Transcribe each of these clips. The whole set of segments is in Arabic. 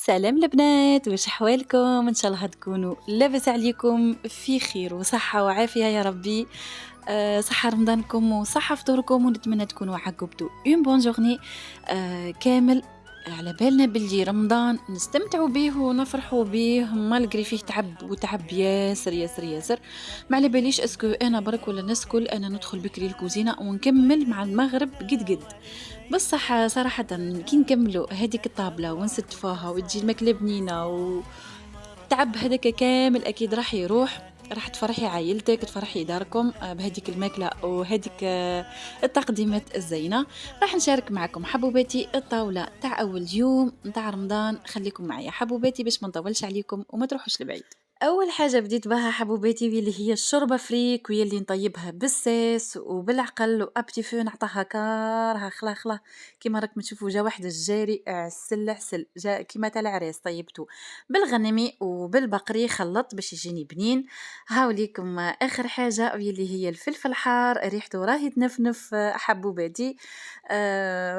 سلام البنات، واش احوالكم؟ ان شاء الله تكونوا لاباس عليكم في خير وصحه وعافيه يا ربي. صحه رمضانكم وصحه فطوركم، ونتمنى تكونوا عقبتوا اون بون جورني كامل. على بالنا باللي رمضان نستمتعوا به ونفرحوا به مالغري فيه تعب وتعب ياسر ياسر ياسر. ما على باليش اسكو انا برك ولا الناس كل انا ندخل بكري الكوزينه ونكمل مع المغرب قد قد. بصح صراحة كي نكملوا هذيك الطابلة ونستفوها وتجي الماكلة بنينة وتعب هذاك كامل أكيد راح يروح. راح تفرحي عائلتك، تفرحي داركم بهذيك الماكلة وهذيك التقديمات الزينة. راح نشارك معكم حبوباتي الطاولة تاع أول يوم تاع رمضان. خليكم معايا حبوباتي باش ما نطولش عليكم وما تروحوش لبعيد. اول حاجه بديت بها حبوباتي اللي هي الشوربه فريك، وهي اللي نطيبها بالساس وبالعقل وابتي فو نعطاها كارها خلا خلا. كيما راكم تشوفوا جا واحد الجاري عسل عسل، جا كيما تاع العريس طيبته بالغنمي وبالبقري خلط باش يجيني بنين. هاوليكم اخر حاجه اللي هي الفلفل حار، ريحته راهي تنفنف حبوباتي.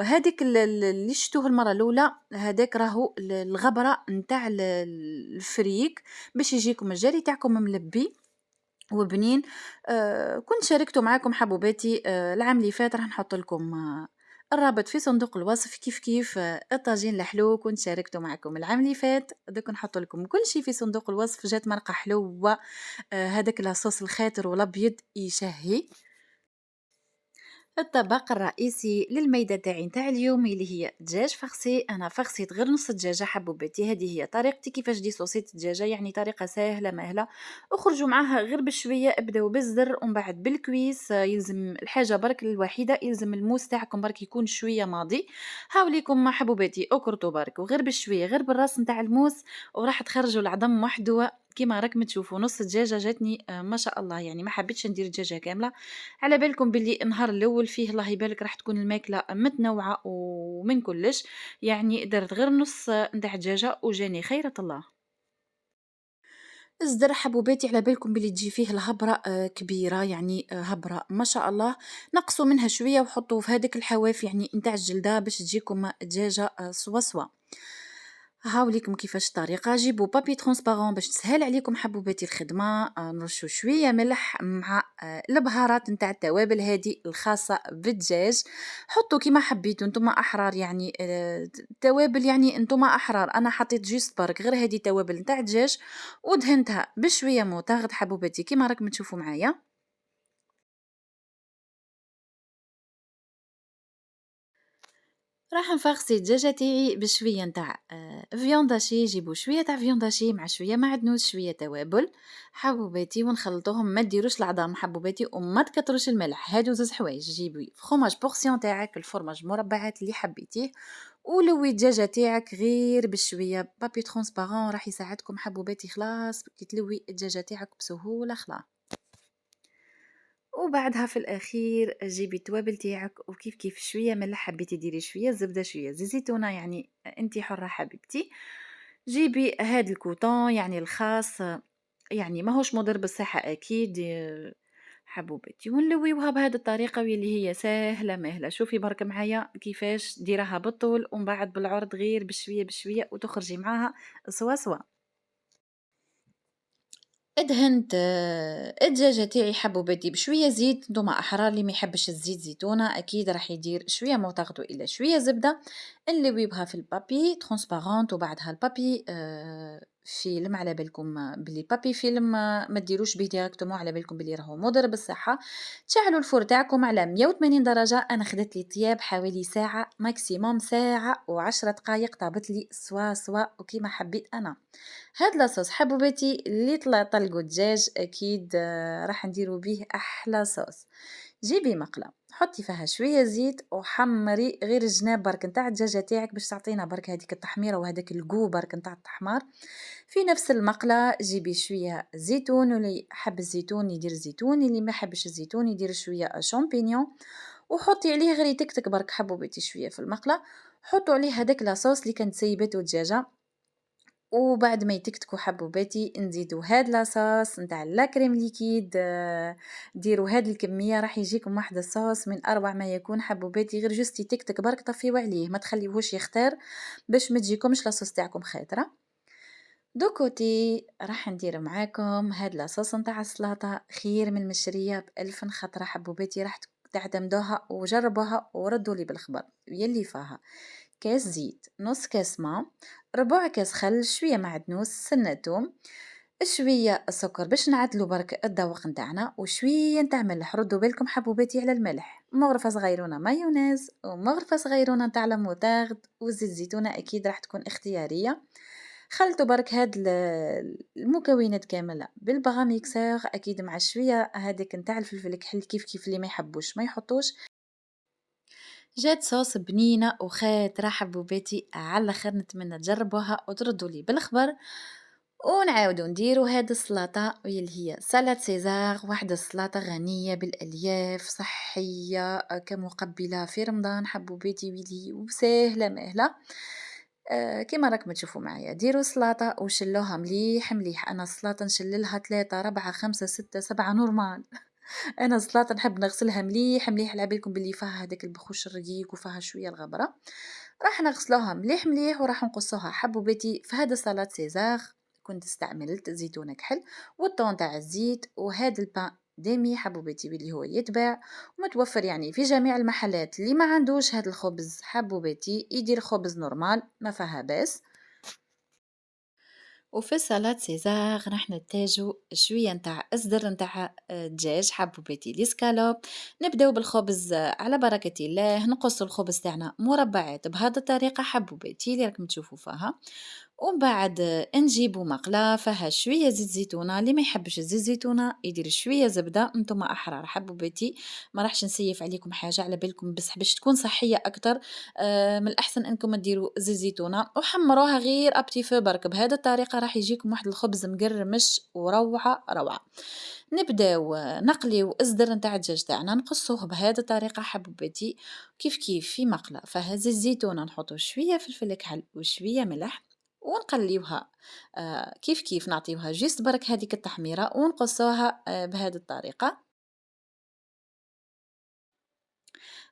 هذيك اللي شفتوه المره الاولى، هذاك راهو الغبره نتاع الفريك باش يجيكم الجاري تاعكم ملبي وبنين. كنت شاركته معاكم حبوباتي العام اللي فات، راح نحط لكم الرابط في صندوق الوصف. كيف كيف الطاجين الحلو كنت شاركته معكم العام اللي فات، دوك نحط لكم كل شيء في صندوق الوصف. جات مرقه حلوه، هذاك لاصوص الخاطر والابيض يشهي. الطبق الرئيسي للميدة تاعي نتاع اليوم اللي هي دجاج فخسي. انا فخسيت غير نص الدجاجه حبوبتي، هذه هي طريقتي كيفاش دي صوصيت الدجاجه، يعني طريقه سهله مهله. اخرجوا معاها غير بشويه، ابداو بالزر ومن بعد بالكويس. يلزم الحاجه برك الوحيده، يلزم الموس تاعكم برك يكون شويه ماضي. هاوليكم مع حبوباتي اكرتوا برك وغير بشويه، غير بالراس نتاع الموس، وراح تخرجوا العظم وحده. كيما راكم تشوفوا نص الدجاجه جاتني ما شاء الله، يعني ما حبيتش ندير الدجاجه كامله. على بالكم باللي النهار الاول فيه الله يبارك راح تكون الماكله متنوعه ومن كلش، يعني درت غير نص نتاع دجاجه وجاني خيرة الله. الزر حبوباتي على بالكم باللي تجي فيه الهبره كبيره، يعني هبره ما شاء الله. نقصوا منها شويه وحطوا في هذيك الحواف يعني نتاع الجلده باش تجيكم دجاجه سوا سوا. هاوليكم كيفاش الطريقه. جيبوا بابي ترونسبارون باش تسهل عليكم حبوباتي الخدمه. نرشوا شويه ملح مع البهارات نتاع التوابل هذه الخاصه بالدجاج. حطوا كيما حبيتوا نتوما احرار، يعني التوابل يعني نتوما احرار. انا حطيت جيست برك غير هذه توابل نتاع الدجاج، ودهنتها بشويه موطاغد حبوباتي كيما راكم تشوفوا معايا. راح نفغسي الدجاجة تاعي بشوية نتاع فيونداشي. جيبوا شوية تاع فيونداشي مع شوية معدنوس شوية توابل حبوباتي ونخلطوهم. ما ديروش العظام حبوباتي وما تكتروش الملح، هادو زوج حوايج. جيبي فروماج بورسيون تاعك، الفرماج مربعات اللي حبيتيه، ولوي الدجاجة تاعك غير بشوية بابي ترونسبارون، راح يساعدكم حبوباتي خلاص كي تلوي الدجاجة تاعك بسهولة خلاص. وبعدها في الاخير جيبي التوابل تاعك، وكيف كيف شويه ملح، حبيتي ديري شويه زبده شويه زيت زيتونه، يعني انتي حره حبيبتي. جيبي هاد الكوطون يعني الخاص، يعني ماهوش مضر بالصحه اكيد حبوبتي. ونلويوها بهذه الطريقه واللي هي سهله مهله. شوفي برك معايا كيفاش ديرها بالطول ومن بعد بالعرض غير بشويه بشويه وتخرجي معاها سوا سوا. ادهنت الدجاجة تاعي حبوباتي بشوية زيت، نتوما احرار اللي ما يحبش الزيت زيتونة اكيد راح يدير شوية موتاغدو الى شوية زبدة. نلوي بها في البابي ترانسبارونت، وبعدها البابي فيلم. على بالكم بلي بابي فيلم ما ديروش به ديريكتومون، على بالكم بلي راهو مضر بالصحة. تشعلوا الفور تاعكم على 180 درجة. انا خدت لي طياب حوالي ساعة ماكسيموم، ساعة و10 دقائق طابت لي سوا سوا وكيما حبيت انا. هاد لاصوص حبوباتي اللي طلقوا الدجاج اكيد راح نديرو بيه احلى صوص. جيبي مقله حطي فيها شويه زيت وحمري غير الجناب برك نتاع الدجاجه تاعك باش تعطينا برك هذيك التحميره وهذاك الجو برك نتاع التحمار. في نفس المقله جيبي شويه زيتون، واللي حب الزيتون يدير زيتون، اللي ما حبش الزيتون يدير شويه شامبينيون. وحطي عليه غير تكتك برك حبوبتي شويه في المقله. حطوا عليه هذاك لاصوص اللي كانت سيبته الدجاجه. وبعد ما يتكتكوا حبوباتي نزيدوا هاد لاصوص نتاع لا كريم ليكيد. ديروا هاد الكميه راح يجيكم واحد الصوص من اروع ما يكون حبوباتي. غير جوست يتكتك برك طفيوا عليه، ما تخليوهوش يختار باش ما تجيكمش لاصوص تاعكم خاطره. دو كوتي راح ندير معاكم هاد لاصوص نتاع السلطه، خير من المشريه بألف خطره حبوباتي. راح تعتمدوها وجربوها وردوا لي بالخبر. يلي فيها كاس زيت، نص كاس ماء، ربع كاس خل، شويه معدنوس، سنه توم، شويه سكر باش نعدلو برك الذوق نتاعنا، وشويه نتاع ملح. ردوا بالكم حبوباتي على الملح. مغرفه صغيرونه مايونيز ومغرفه صغيرونه نتاع لاموطارد، وزيت زيتونه اكيد راح تكون اختياريه. خلطوا برك هاد المكونات كامله بالبغا ميكسور اكيد، مع شويه هذيك نتاع الفلفل الكحل كيف كيف اللي ما يحبوش ما يحطوش. جات صوص بنينه وخاطره حبوباتي على الاخر. نتمنى تجربوها وتردوا لي بالخبر. ونعاودو نديرو هاد السلطه واللي هي سلطه سيزار، واحده السلطه غنيه بالالياف، صحيه كمقبله في رمضان حبوباتي ويلي وسهله ماهله. كيما راكم تشوفوا معايا ديروا سلطه وشلوها مليح مليح. انا السلطه نشللها 3 4 5 6 7 نورمال. انا السلطه نحب نغسلها مليح مليح. على بالكم باللي فيها هذاك البخوش الرقيق وفيها شويه الغبره. راح نغسلوها مليح مليح وراح نقصوها حبوباتي في هذا سلطه سيزار. كنت استعملت زيتونه كحل والطون تاع الزيت، وهذا البان ديمي حبوباتي اللي هو يتباع ومتوفر يعني في جميع المحلات. اللي ما عندوش هذا الخبز حبوباتي يدير خبز نورمال ما فيها باس. وفي سلطة سيزار راح نحتاجو شوية نتاع أصدر نتاع دجاج حبوباتي ليسكالوب. نبداو بالخبز على بركة الله. نقص الخبز تاعنا مربعات بهذه الطريقة حبوباتي اللي راكم تشوفوا فيها. ومن بعد نجيبو مقله فيها شويه زيت زيتونه. اللي ما يحبش زيت زيتونه يدير شويه زبده. انتم احرار حبوباتي، ما راحش نسيف عليكم حاجه على بالكم، بس باش تكون صحيه اكثر من الاحسن انكم ديروا زيت زيتونه وحمروها غير ابتي فو برك. بهذه الطريقه راح يجيكم واحد الخبز مقرمش وروعه روعه. نبداو نقليو الصدر نتاع الدجاج تاعنا، نقصوه بهذه الطريقه حبوباتي كيف كيف في مقله فيها زيت زيتونه. نحطو شويه فلفل كحل وشويه ملح ونقليوها كيف كيف نعطيوها جيست برك هذيك التحميره ونقصوها بهذه الطريقه.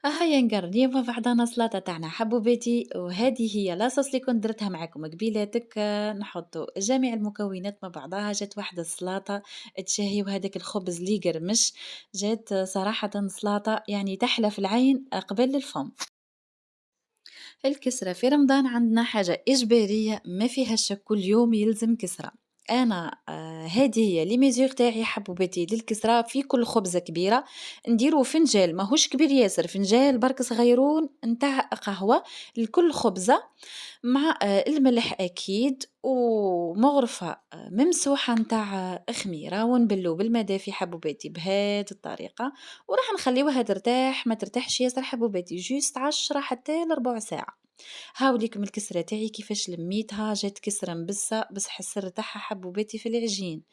هيا نقرنيو بعضنا سلطه تاعنا حبوباتي. وهذه هي لاصوص اللي كنت درتها معكم قبيلاتك. نحطوا جميع المكونات مع بعضها. جات واحده السلطه تشهي وهذاك الخبز اللي قرمش. جات صراحه سلطه يعني تحلى في العين قبل الفم. الكسرة في رمضان عندنا حاجة إجبارية ما فيها شك، كل يوم يلزم كسرة. أنا هذه هي لي ميزور تاعي حبوباتي للكسرة. في كل خبزة كبيرة نديرو فنجال ماهوش كبير ياسر، فنجال برك صغيرون نتاع قهوة لكل خبزة، مع الملح أكيد ومغرفة ممسوحة نتاع خميرة، ونبلو بالماء دافي حبوباتي بهذه الطريقة. وراح نخليوها ترتاح، ما ترتاحش ياسر حبوباتي، جوست 10 حتى لربع ساعة. هاوليكم الكسرة تاعي كيفاش لميتها. جات كسرة مبسة بصح السر تاعها حبوباتي في العجين.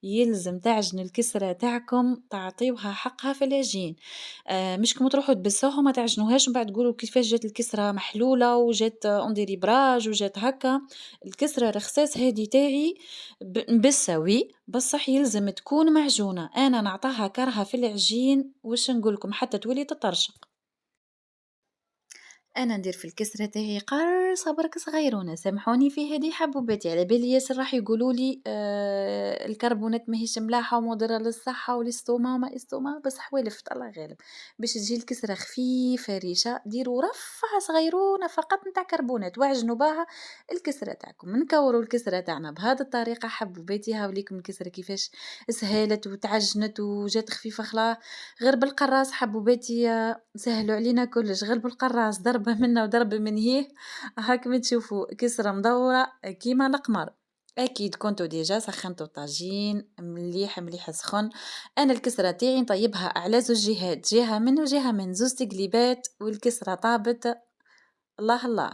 يلزم تعجن الكسرة تاعكم تعطيوها حقها في العجين. مش كم تروحوا تبسوها وما تعجنوهاش من بعد تقولوا كيفاش جات الكسرة محلولة وجات انديري براج وجات هكا. الكسرة رخصاص هذه تاعي مبسوي بصح يلزم تكون معجونة. انا نعطاها كرها في العجين واش نقولكم حتى تولي تطرشق. انا ندير في الكسره تاعي قرصه برك صغيرونه، سامحوني في هذه حبوباتي. على بالي ياسر راح يقولوا لي الكربونات ماهيش ملاحه ومضره للصحه وللستوما وما استوما، بس حوالفت الله غالب. باش تجي الكسره خفيفه ريشه ديروا رفعه صغيرونه فقط نتاع كربونات واعجنوا بها الكسره تاعكم. نكوروا الكسره تاعنا بهذه الطريقه حبوباتي. هاوليكم الكسره كيفاش سهلت وتعجنت وجات خفيفه خلا غير بالقراص حبوباتي. سهلوا علينا كلش غير بالقراص، ضربة منا وضربة من هيه. هاك تشوفوا كسرة مدورة كيما القمر. اكيد كنتو ديجا سخنتو الطاجين مليح مليح سخن. انا الكسرة تاعي نطيبها على زوج جهات، جهة من وجهة من، زوز تقليبات والكسرة طابت. الله الله.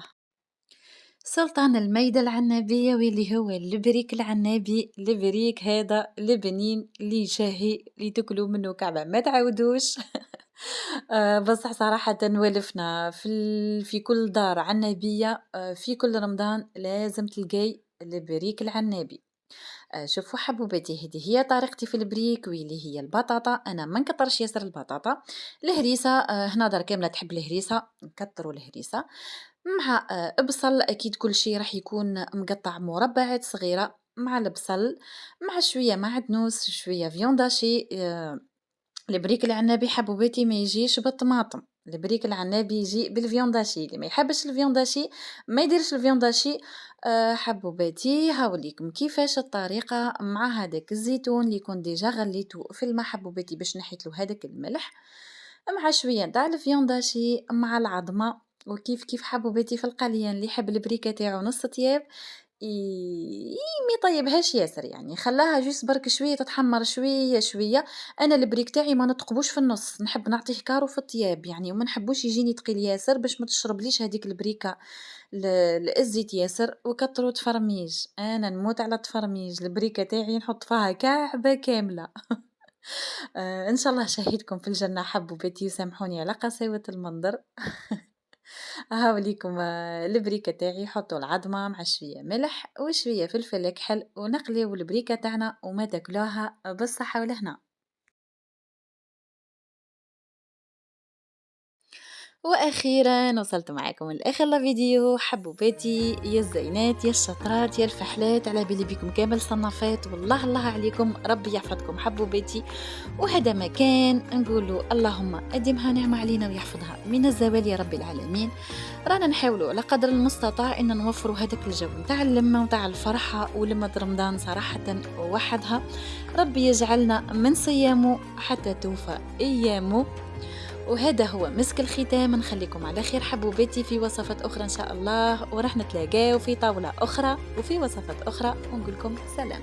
سلطان الميدة العنابية واللي هو البريك العنابي. البريك هذا البنين اللي شاهي اللي تاكلوا منه كعبة ما تعودوش. بصح صراحةً والفنا في كل دار عنابية. في كل رمضان لازم تلقاي البريك العنابي. شوفوا حبوباتي، هذه هي طريقتي في البريك واللي هي البطاطا. انا ما نكترش ياسر البطاطا. الهريسه هنا دار كامله تحب الهريسه، نكتروا الهريسه مع بصل. اكيد كل شيء راح يكون مقطع مربعات صغيره مع البصل، مع شويه معدنوس، شويه فيونداشي. البريك العنابي حبوباتي ما يجيش بالطماطم، البريك العنابي يجي بالفيونداشي. اللي ما يحبش الفيونداشي ما يديرش الفيونداشي. حبوباتي هاوليكم كيفاش الطريقه. مع هذاك الزيتون اللي يكون ديجا غليته في الماء حبوباتي باش نحيت له هذاك الملح، مع شويه تاع الفيونداشي مع العظمه. وكيف كيف حبوباتي في القليان اللي يحب البريكه تاعو نص طياب ما يطيبهاش ياسر، يعني خلاها جوست برك شويه تتحمر شويه شويه. انا البريك تاعي ما نتقبوش في النص، نحب نعطيه كارو في الطياب يعني، وما نحبوش يجيني ثقيل ياسر باش ما تشربليش هذيك البريكه الزيت ياسر. وكثروا تفرميج، انا نموت على التفرميج. البريكه تاعي نحط فيها كعبه كامله. ان شاء الله شهيدكم في الجنه حبوباتي، وسامحوني على قساوه المنظر. هاوليكم البريكة تاعي. حطوا العظمة مع شوية ملح وشوية فلفل كحل، ونقليو البريكة تاعنا وما تاكلوها بالصحة والهنا. واخيرا وصلت معاكم لاخر الفيديو حبوباتي يا الزينات يا الشطرات يا الفحلات، على بالي بكم كامل صنفات، والله الله عليكم، ربي يحفظكم حبوباتي. وهذا مكان نقولوا اللهم ادمها نعمه علينا ويحفظها من الزوال يا رب العالمين. رانا نحاولوا على قدر المستطاع ان نوفروا هذاك الجو نتاع اللمه ونتاع الفرحه ولمه رمضان صراحه وحدها. ربي يجعلنا من صيامه حتى توفى ايامه. وهذا هو مسك الختام. نخليكم على خير حبوباتي في وصفات أخرى إن شاء الله، وراح نتلاقاو في طاولة أخرى وفي وصفات أخرى، ونقولكم سلام.